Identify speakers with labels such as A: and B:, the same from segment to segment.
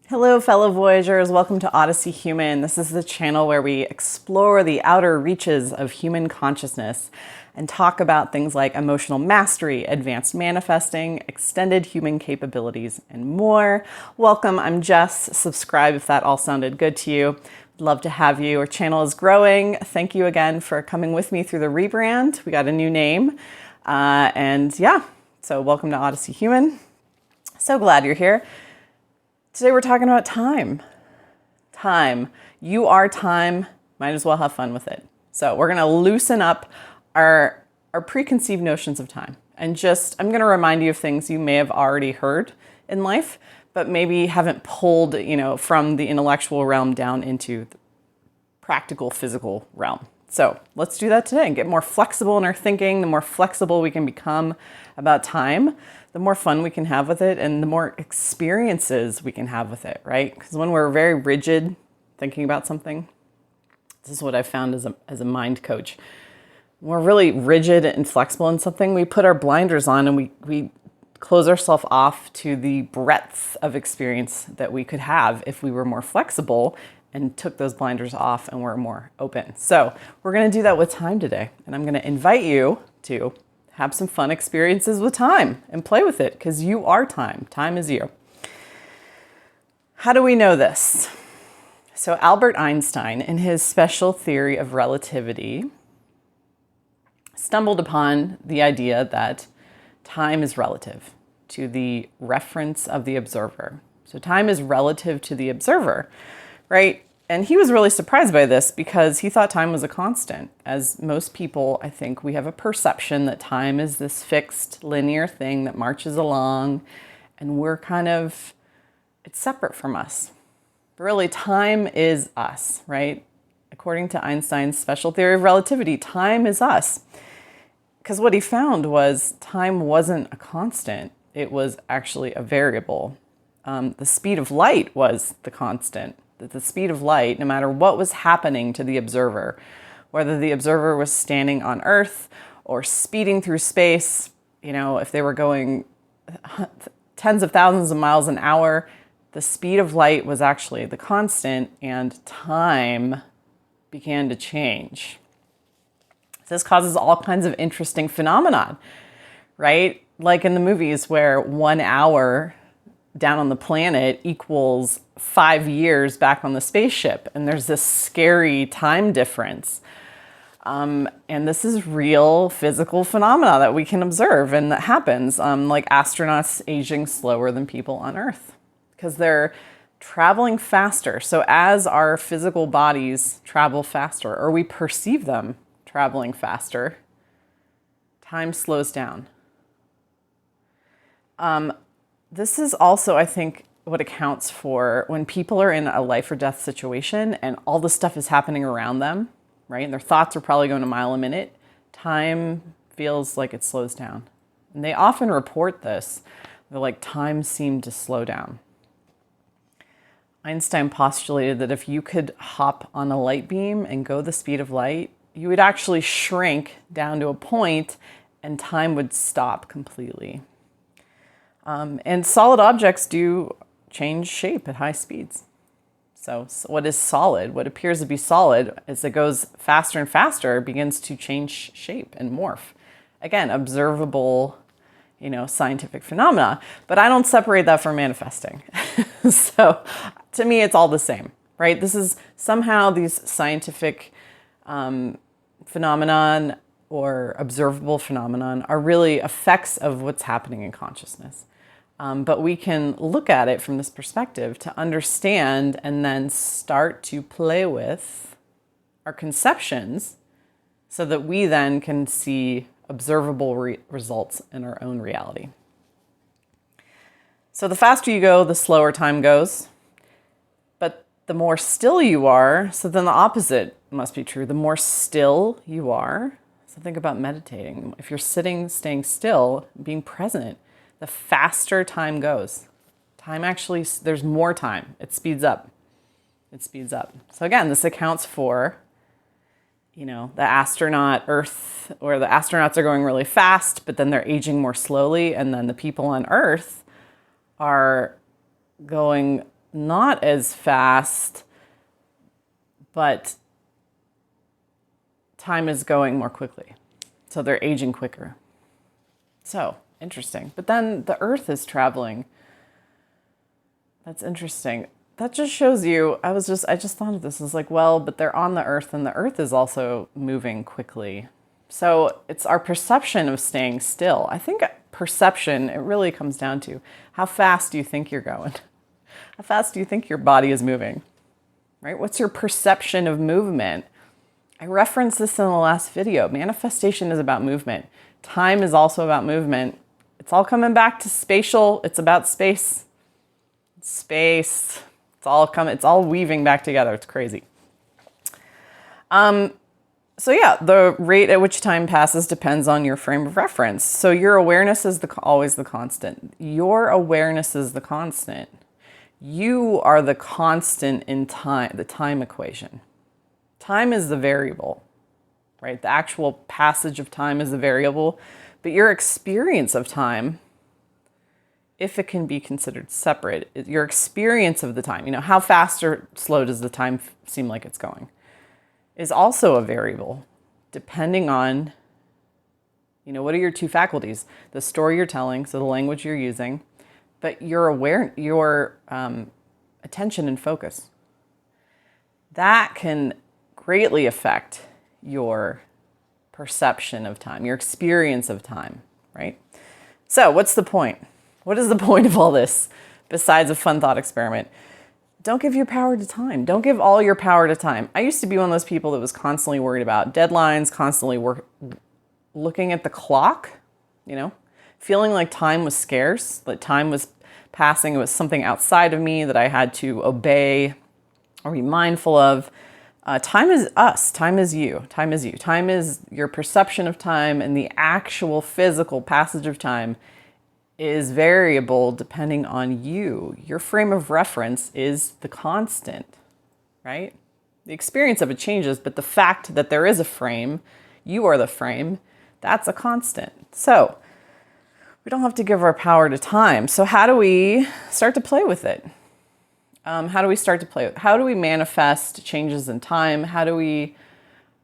A: Hello, fellow Voyagers. Welcome to Odyssey Human. This is the channel where we explore the outer reaches of human consciousness and talk about things like emotional mastery, advanced manifesting, extended human capabilities, and more. Welcome. I'm Jess. Subscribe if that all sounded good to you. Love to have you. Our channel is growing. Thank you again for coming with me through the rebrand. We got a new name. So welcome to Odyssey Human. So glad you're here. Today we're talking about time. Time. You are time. Might as well have fun with it. So we're going to loosen up our preconceived notions of time. And I'm going to remind you of things you may have already heard in life, but maybe haven't pulled, from the intellectual realm down into the practical physical realm. So let's do that today and get more flexible in our thinking. The more flexible we can become about time, the more fun we can have with it and the more experiences we can have with it, right? Because when we're very rigid thinking about something, this is what I've found as a mind coach. When we're really rigid and flexible in something, we put our blinders on and we close ourselves off to the breadth of experience that we could have if we were more flexible and took those blinders off and were more open. So we're going to do that with time today. And I'm going to invite you to have some fun experiences with time and play with it because you are time. Time is you. How do we know this? So Albert Einstein, in his special theory of relativity, stumbled upon the idea that time is relative to the reference of the observer. So time is relative to the observer, right? And he was really surprised by this because he thought time was a constant. As most people, I think, we have a perception that time is this fixed linear thing that marches along and it's separate from us. But really, time is us, right? According to Einstein's special theory of relativity, time is us. Because what he found was time wasn't a constant. It was actually a variable. The speed of light was the constant. That the speed of light, no matter what was happening to the observer, whether the observer was standing on Earth or speeding through space, if they were going tens of thousands of miles an hour, the speed of light was actually the constant and time began to change. This causes all kinds of interesting phenomenon, right? Like in the movies where 1 hour down on the planet equals 5 years back on the spaceship. And there's this scary time difference. And this is real physical phenomena that we can observe and that happens, like astronauts aging slower than people on Earth because they're traveling faster. So as our physical bodies travel faster, or we perceive them traveling faster, time slows down. This is also, I think, what accounts for when people are in a life or death situation and all this stuff is happening around them, right? And their thoughts are probably going a mile a minute. Time feels like it slows down. And they often report this. They're like, time seemed to slow down. Einstein postulated that if you could hop on a light beam and go the speed of light, you would actually shrink down to a point and time would stop completely. And solid objects do change shape at high speeds. So what is solid, what appears to be solid, as it goes faster and faster, begins to change shape and morph. Again, observable, scientific phenomena. But I don't separate that from manifesting. So to me, it's all the same, right? This is somehow these scientific phenomenon or observable phenomenon are really effects of what's happening in consciousness. But we can look at it from this perspective to understand and then start to play with our conceptions so that we then can see observable results in our own reality. So the faster you go, the slower time goes. But the more still you are, so then the opposite must be true. The more still you are, so think about meditating. If you're sitting, staying still, being present, the faster time goes. Time actually, there's more time. It speeds up. It speeds up. So again, this accounts for, the astronaut Earth, where the astronauts are going really fast, but then they're aging more slowly. And then the people on Earth are going not as fast, but time is going more quickly. So they're aging quicker. So interesting. But then the Earth is traveling. That's interesting. That just shows you, I just thought of this. I was like, well, but they're on the Earth and the Earth is also moving quickly. So it's our perception of staying still. I think perception, it really comes down to how fast do you think you're going? How fast do you think your body is moving? Right? What's your perception of movement? I referenced this in the last video. Manifestation is about movement. Time is also about movement. It's all coming back to spatial. It's about space. Space. It's all weaving back together. It's crazy. So yeah, the rate at which time passes depends on your frame of reference. So your awareness is always the constant. Your awareness is the constant. You are the constant in time, the time equation. Time is the variable, right? The actual passage of time is the variable, but your experience of time, if it can be considered separate, your experience of the time, how fast or slow does the time seem like it's going, is also a variable, depending on, what are your two faculties? The story you're telling, so the language you're using, but your attention and focus. That can greatly affect your perception of time, your experience of time, right? So what's the point? What is the point of all this besides a fun thought experiment? Don't give your power to time. Don't give all your power to time. I used to be one of those people that was constantly worried about deadlines, constantly looking at the clock, feeling like time was scarce, that time was passing. It was something outside of me that I had to obey or be mindful of. Time is us. Time is you. Time is you. Time is your perception of time, and the actual physical passage of time is variable depending on you. Your frame of reference is the constant, right? The experience of it changes, but the fact that there is a frame, you are the frame, that's a constant. So we don't have to give our power to time. So how do we start to play with it? How do we start to play with it? How do we manifest changes in time? How do we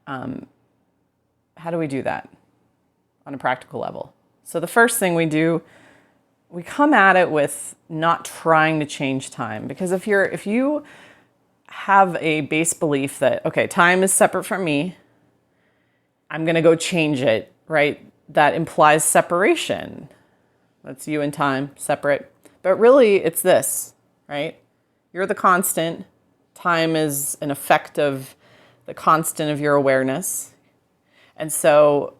A: do that on a practical level? So the first thing we do, we come at it with not trying to change time. Because if you have a base belief that, okay, time is separate from me, I'm going to go change it, right? That implies separation. That's you and time, separate. But really, it's this, right? You're the constant. Time is an effect of the constant of your awareness. And so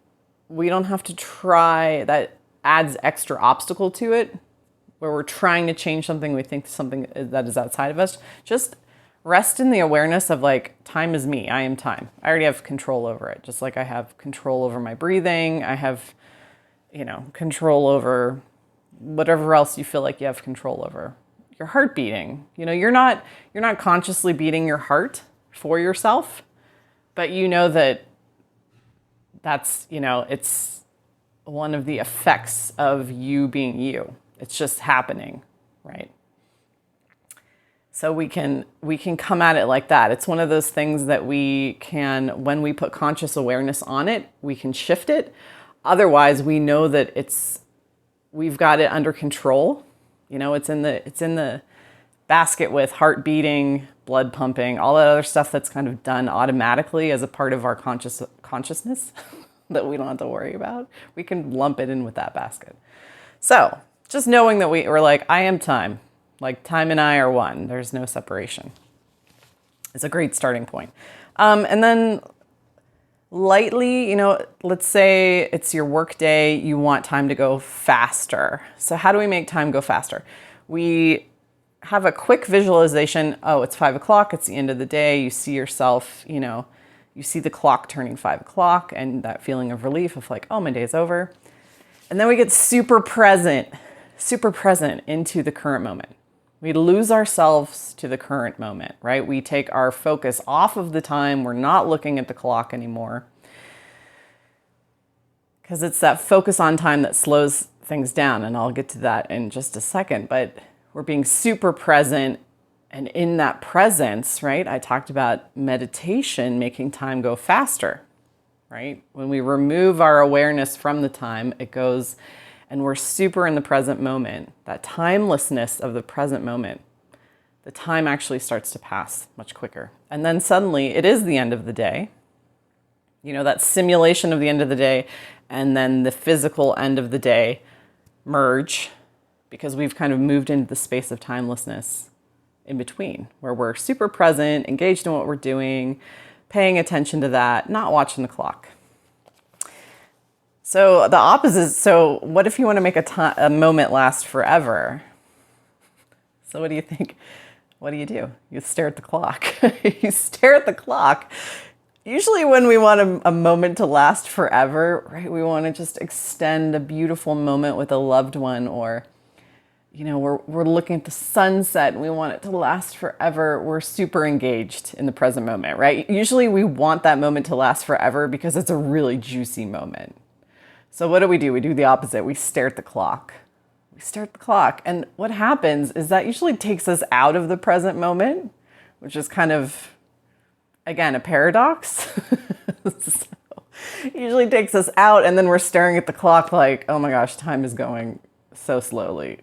A: we don't have to try, that adds extra obstacle to it, where we're trying to change something, we think something that is outside of us. Just rest in the awareness of time is me, I am time. I already have control over it. Just like I have control over my breathing, I have, control over whatever else you feel like you have control over. Your heart beating, you're not consciously beating your heart for yourself, but that's, it's one of the effects of you being you. It's just happening, right? So we can come at it like that. It's one of those things that we can, when we put conscious awareness on it, we can shift it. Otherwise, we know that we've got it under control. It's in the basket with heart beating, blood pumping, all that other stuff that's kind of done automatically as a part of our consciousness that we don't have to worry about. We can lump it in with that basket. So just knowing that we're like, I am time. Like time and I are one. There's no separation. It's a great starting point. And then lightly, let's say it's your work day, you want time to go faster. So how do we make time go faster? We have a quick visualization. Oh, it's 5 o'clock. It's the end of the day. You see yourself, you see the clock turning 5 o'clock and that feeling of relief of like, oh, my day's over. And then we get super present into the current moment. We lose ourselves to the current moment, right? We take our focus off of the time. We're not looking at the clock anymore. Because it's that focus on time that slows things down. And I'll get to that in just a second. But we're being super present And in that presence, right, I talked about meditation making time go faster, right? When we remove our awareness from the time, it goes and we're super in the present moment, that timelessness of the present moment. The time actually starts to pass much quicker. And then suddenly it is the end of the day. You know, that simulation of the end of the day and then the physical end of the day merge because we've kind of moved into the space of timelessness in between, where we're super present, engaged in what we're doing, paying attention to that, not watching the clock. So the opposite, so what if you want to make a moment last forever? So what do you think? What do? You stare at the clock. You stare at the clock. Usually when we want a moment to last forever, right, we want to just extend a beautiful moment with a loved one, or you know, we're looking at the sunset and we want it to last forever. We're super engaged in the present moment, right? Usually we want that moment to last forever because it's a really juicy moment. So what do? We do the opposite. We stare at the clock. We stare at the clock. And what happens is that usually takes us out of the present moment, which is kind of, again, a paradox. So, usually takes us out and then we're staring at the clock like, oh my gosh, time is going so slowly.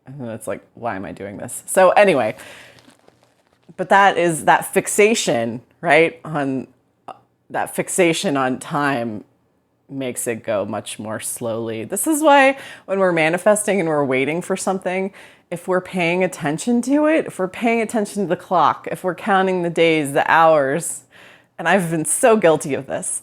A: And then it's like, why am I doing this? So anyway, but that is that fixation, right? On that fixation on time makes it go much more slowly. This is why when we're manifesting and we're waiting for something, if we're paying attention to it, if we're paying attention to the clock, if we're counting the days, the hours, and I've been so guilty of this,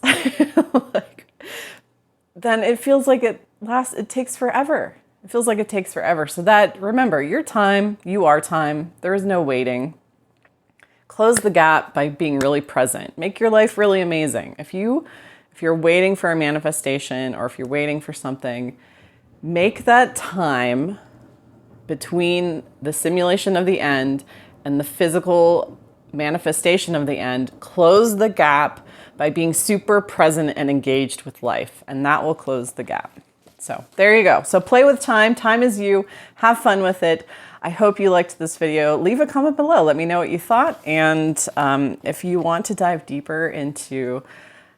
A: then it feels like it takes forever. It feels like it takes forever. So that, remember, your time, you are time. There is no waiting. Close the gap by being really present. Make your life really amazing. If you're waiting for a manifestation or if you're waiting for something, make that time between the simulation of the end and the physical manifestation of the end, close the gap by being super present and engaged with life, and that will close the gap. So there you go. So play with time. Time is you. Have fun with it. I hope you liked this video. Leave a comment below. Let me know what you thought. And if you want to dive deeper into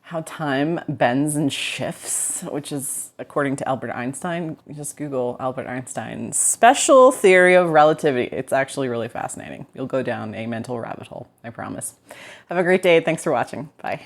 A: how time bends and shifts, which is according to Albert Einstein, you just Google Albert Einstein's special theory of relativity. It's actually really fascinating. You'll go down a mental rabbit hole, I promise. Have a great day. Thanks for watching. Bye.